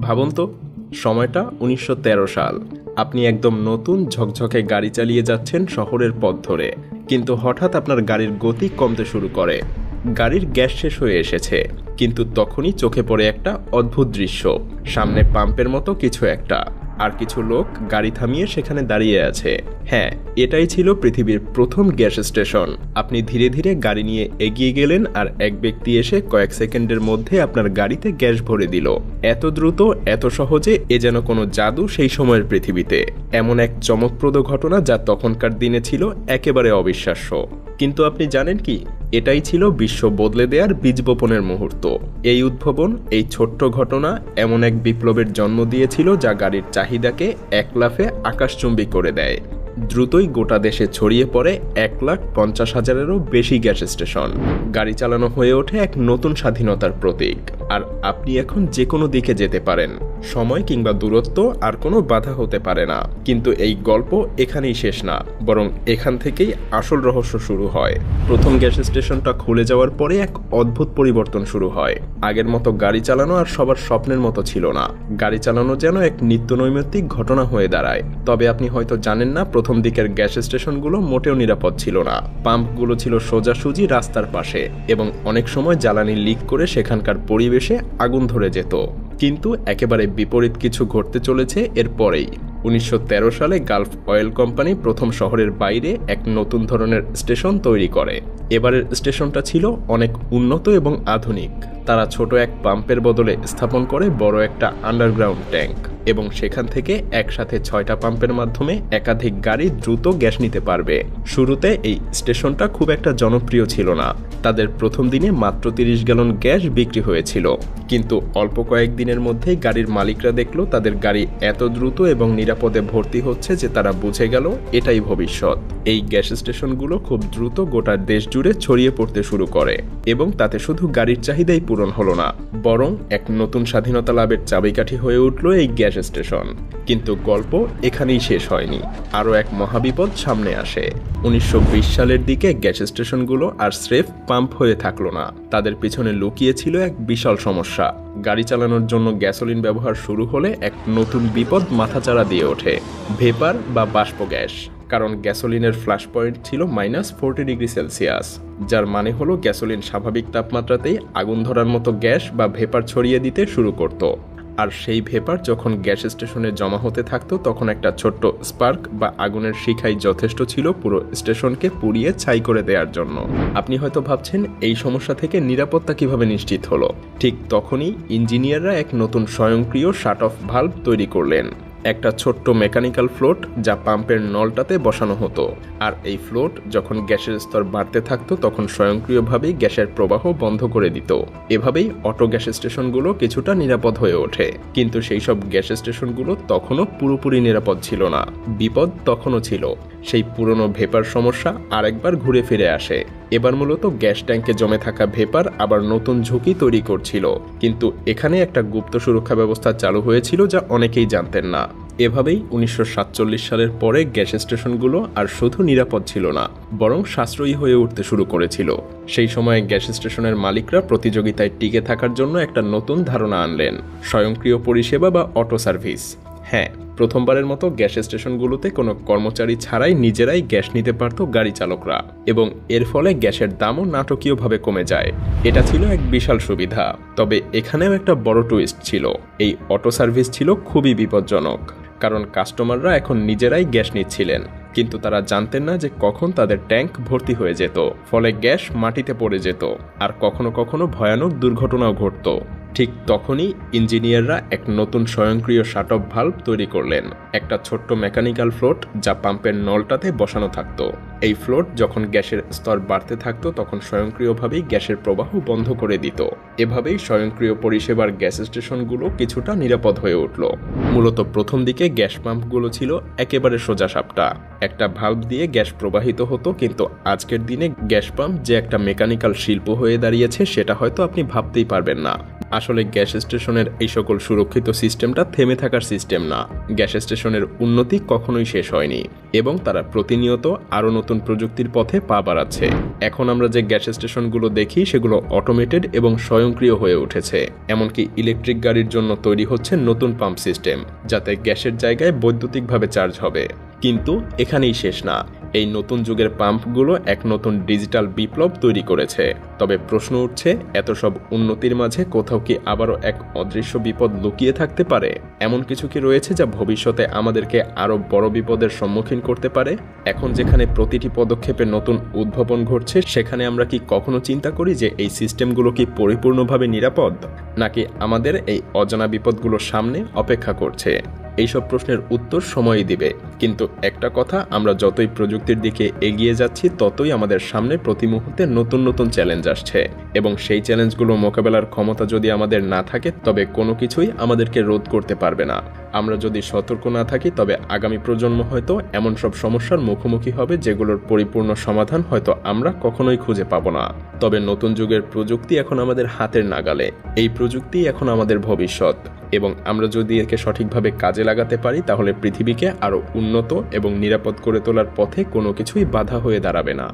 ভাবুন তো, সময়টা ১৯১৩ সাল। আপনি একদম নতুন ঝকঝকে গাড়ি চালিয়ে যাচ্ছেন শহরের পথ ধরে, কিন্তু হঠাৎ আপনার গাড়ির গতি কমতে শুরু করে। গাড়ির গ্যাস শেষ হয়ে এসেছে, কিন্তু তখনই চোখে পড়ে একটা অদ্ভুত দৃশ্য। সামনে পাম্পের মতো কিছু একটা, আর কিছু লোক গাড়ি থামিয়ে সেখানে দাঁড়িয়ে আছে। হ্যাঁ, এটাই ছিল পৃথিবীর প্রথম গ্যাস স্টেশন। আপনি ধীরে ধীরে গাড়ি নিয়ে এগিয়ে গেলেন, আর এক ব্যক্তি এসে কয়েক সেকেন্ডের মধ্যে আপনার গাড়িতে গ্যাস ভরে দিল। এত দ্রুত, এত সহজে, এ যেন কোনো জাদু সেই সময়ের পৃথিবীতে। এমন এক চমকপ্রদ ঘটনা যা তখনকার দিনে ছিল একেবারে অবিশ্বাস্য। কিন্তু আপনি জানেন কি, এটাই ছিল বিশ্ব বদলে দেওয়ার বীজ বপনের মুহূর্ত। এই উদ্ভাবন, এই ছোট্ট ঘটনা এমন এক বিপ্লবের জন্ম দিয়েছিল যা গাড়ির চাহিদাকে এক লাফে আকাশচুম্বী করে দেয়। দ্রুতই গোটা দেশে ছড়িয়ে পড়ে ১,৫০,০০০-এরও বেশি গ্যাস স্টেশন। গাড়ি চালানো হয়ে ওঠে এক নতুন স্বাধীনতার প্রতীক। আর আপনি এখন যে কোনো দিকে যেতে পারেন। সময় কিংবা দূরত্ব আর কোনো বাধা হতে পারে না। কিন্তু এই গল্প এখানেই শেষ না, বরং এখান থেকেই আসল রহস্য শুরু হয়। প্রথম গ্যাস স্টেশনটা খুলে যাওয়ার পরে এক অদ্ভুত পরিবর্তন শুরু হয়। আগের মতো গাড়ি চালানো আর সবার স্বপ্নের মতো ছিল না। গাড়ি চালানো যেন এক নিত্যনৈমিত্তিক ঘটনা হয়ে দাঁড়ায়। তবে আপনি হয়তো জানেন না, প্রথম দিকের গ্যাস স্টেশনগুলো মোটেও নিরাপদ ছিল না। পাম্পগুলো ছিল সোজাসুজি রাস্তার পাশে, এবং অনেক সময় জ্বালানি লিক করে সেখানকার পরিবেশে আগুন ধরে যেত। কিন্তু একেবারে বিপরীত কিছু ঘটতে চলেছে এরপরেই। ১৯১৩ সালে গালফ অয়েল কোম্পানি প্রথম শহরের বাইরে এক নতুন ধরনের স্টেশন তৈরি করে। এবারের স্টেশনটা ছিল অনেক উন্নত এবং আধুনিক। তারা ছোট এক পাম্পের বদলে স্থাপন করে বড় একটা আন্ডারগ্রাউন্ড ট্যাঙ্ক, এবং সেখান থেকে একসাথে ৬টা পাম্পের মাধ্যমে একাধিক গাড়ি দ্রুত গ্যাস নিতে পারবে। শুরুতে এই স্টেশনটা খুব একটা জনপ্রিয় ছিল না। তাদের প্রথম দিনে মাত্র ৩০ গ্যালন গ্যাস বিক্রি হয়েছিল। কিন্তু অল্প কয়েকদিনের মধ্যেই গাড়ির মালিকরা দেখলো তাদের গাড়ি এত দ্রুত এবং নিরাপদে ভর্তি হচ্ছে যে তারা বুঝে গেল এটাই ভবিষ্যৎ। এই গ্যাস স্টেশনগুলো খুব দ্রুত গোটা দেশ জুড়ে ছড়িয়ে পড়তে শুরু করে, এবং তাতে শুধু গাড়ির চাহিদাই পূরণ হলো না, বরং এক নতুন স্বাধীনতা লাভের চাবিকাঠি হয়ে উঠল এই গ্যাস স্টেশন। কিন্তু গল্প এখানেই শেষ হয়নি। আরও এক মহাবিপদ সামনে আসে। ১৯২০ সালের দিকে গ্যাস স্টেশনগুলো আর স্রেফ পাম্প হয়ে থাকলো না, তাদের পিছনে লুকিয়ে ছিল এক বিশাল সমস্যা। গাড়ি চালানোর জন্য গ্যাসোলিন ব্যবহার শুরু হলে এক নতুন বিপদ মাথাচাড়া দিয়ে ওঠে: ভেপার বা বাষ্প গ্যাস। কারণ গ্যাসোলিনের ফ্ল্যাশ পয়েন্ট ছিল -40°C, যার মানে হলো গ্যাসোলিন স্বাভাবিক তাপমাত্রাতেই আগুন ধরার মতো গ্যাস বা ভেপার ছড়িয়ে দিতে শুরু করত। আর সেই ভেপার যখন গ্যাস স্টেশনে জমা হতে থাকতো, তখন একটা ছোট্ট স্পার্ক বা আগুনের শিখাই যথেষ্ট ছিল পুরো স্টেশনকে পুড়িয়ে ছাই করে দেওয়ার জন্য। আপনি হয়তো ভাবছেন, এই সমস্যা থেকে নিরাপত্তা কিভাবে নিশ্চিত হলো? ঠিক তখনই ইঞ্জিনিয়াররা এক নতুন স্বয়ংক্রিয় শাট অফ ভালভ তৈরি করলেন। একটা ছোট্ট মেকানিক্যাল ফ্লোট যা পাম্পের নলটাতে বসানো হতো। আর এই ফ্লোট যখন গ্যাসের স্তর বাড়তে থাকতো, তখন স্বয়ংক্রিয়ভাবেই গ্যাসের প্রবাহ বন্ধ করে দিত। এভাবেই অটো গ্যাস স্টেশনগুলো কিছুটা নিরাপদ হয়ে ওঠে। কিন্তু সেই সব গ্যাস স্টেশনগুলো তখনও পুরোপুরি নিরাপদ ছিল না। বিপদ তখনও ছিল। সেই পুরনো ভেপার সমস্যা আরেকবার ঘুরে ফিরে আসে। এবার মূলত গ্যাস ট্যাঙ্কে জমে থাকা ভেপার আবার নতুন ঝুঁকি তৈরি করছিল। কিন্তু এখানে একটা গুপ্ত সুরক্ষা ব্যবস্থা চালু হয়েছিল যা অনেকেই জানতেন না। এভাবেই ১৯৪৭ সালের পরে গ্যাস স্টেশনগুলো আর শুধু নিরাপদ ছিল না, বরং সাশ্রয়ী হয়ে উঠতে শুরু করেছিল। সেই সময়ে গ্যাস স্টেশনের মালিকরা প্রতিযোগিতায় টিকে থাকার জন্য একটা নতুন ধারণা আনলেন: স্বয়ংক্রিয় পরিষেবা বা অটো সার্ভিস। হ্যাঁ, প্রথমবারের মতো গ্যাস স্টেশনগুলোতে কোনো কর্মচারী ছাড়াই নিজেরাই গ্যাস নিতে পারত গাড়ি চালকরা, এবং এর ফলে গ্যাসের দামও নাটকীয়ভাবে কমে যায়। এটা ছিল এক বিশাল সুবিধা। তবে এখানেও একটা বড় টুইস্ট ছিল। এই অটো সার্ভিস ছিল খুবই বিপজ্জনক, কারণ কাস্টমাররা এখন নিজেরাই গ্যাস নিচ্ছিলেন, কিন্তু তারা জানতেন না যে কখন তাদের ট্যাঙ্ক ভর্তি হয়ে যেত, ফলে গ্যাস মাটিতে পড়ে যেত, আর কখনো কখনো ভয়ানক দুর্ঘটনাও ঘটত। ঠিক তখনই ইঞ্জিনিয়াররা এক নতুন স্বয়ংক্রিয় শাট অফ ভালভ তৈরি করলেন। একটা ছোট্ট মেকানিক্যাল ফ্লোট যা পাম্পের নলটাতে বসানো থাকতো। এই ফ্লোট যখন গ্যাসের স্তর বাড়তে থাকতো, তখন স্বয়ংক্রিয়ভাবেই গ্যাসের প্রবাহ বন্ধ করে দিত। এভাবেই স্বয়ংক্রিয় পরিষেবার গ্যাস স্টেশনগুলো কিছুটা নিরাপদ হয়ে উঠল। মূলত প্রথম দিকে গ্যাস পাম্পগুলো ছিল একেবারে সোজা সাপটা। একটা ভালভ দিয়ে গ্যাস প্রবাহিত হতো, কিন্তু আজকের দিনে গ্যাস পাম্প যে একটা মেকানিক্যাল শিল্প হয়ে দাঁড়িয়েছে, সেটা হয়তো আপনি ভাবতেই পারবেন না। আসলে আসলে গ্যাস স্টেশনের এই সকল সুরক্ষিত সিস্টেমটা থেমে থাকার সিস্টেম না। গ্যাস স্টেশনের উন্নতি কখনোই শেষ হয়নি এবং তারা প্রতিনিয়ত আরও নতুন প্রযুক্তির পথে পা বাড়াচ্ছে। এখন আমরা যে গ্যাস স্টেশনগুলো দেখি সেগুলো অটোমেটেড এবং স্বয়ংক্রিয় হয়ে উঠেছে। এমনকি ইলেকট্রিক গাড়ির জন্য তৈরি হচ্ছে নতুন পাম্প সিস্টেম, যাতে গ্যাসের জায়গায় বৈদ্যুতিকভাবে চার্জ হবে। কিন্তু এখানেই শেষ না। এই নতুন যুগের পাম্পগুলো এক নতুন ডিজিটাল বিপ্লব তৈরি করেছে। তবে প্রশ্ন উঠছে, এত সব উন্নতির মাঝে কোথাও কি আবারও এক অদৃশ্য বিপদ লুকিয়ে থাকতে পারে? এমন কিছু কি রয়েছে যা ভবিষ্যতে আমাদেরকে আরও বড় বিপদের সম্মুখীন করতে পারে? এখন যেখানে প্রতিটি পদক্ষেপে নতুন উদ্ভাবন ঘটছে, সেখানে আমরা কি কখনো চিন্তা করি যে এই সিস্টেমগুলো কি পরিপূর্ণভাবে নিরাপদ, নাকি আমাদের এই অজানা বিপদগুলোর সামনে অপেক্ষা করছে? এইসব প্রশ্নের উত্তর সময়ই দিবে। কিন্তু একটা কথা, আমরা যতই প্রযুক্তির দিকে এগিয়ে যাচ্ছি ততই আমাদের সামনে প্রতি মুহূর্তে নতুন নতুন চ্যালেঞ্জ আসছে, এবং সেই চ্যালেঞ্জগুলো মোকাবেলার ক্ষমতা যদি আমাদের না থাকে তবে কোনো কিছুই আমাদেরকে রোধ করতে পারবে না। আমরা যদি সতর্ক না থাকি তবে আগামী প্রজন্ম হয়তো এমন সব সমস্যার মুখোমুখি হবে যেগুলোর পরিপূর্ণ সমাধান হয়তো আমরা কখনোই খুঁজে পাবো না। তবে নতুন যুগের প্রযুক্তি এখন আমাদের হাতের নাগালে। এই প্রযুক্তি এখন আমাদের ভবিষ্যৎ, এবং আমরা যদি একে সঠিকভাবে কাজে লাগাতে পারি তাহলে পৃথিবীকে আরও উন্নত এবং নিরাপদ করে তোলার পথে কোনো কিছুই বাধা হয়ে দাঁড়াবে না।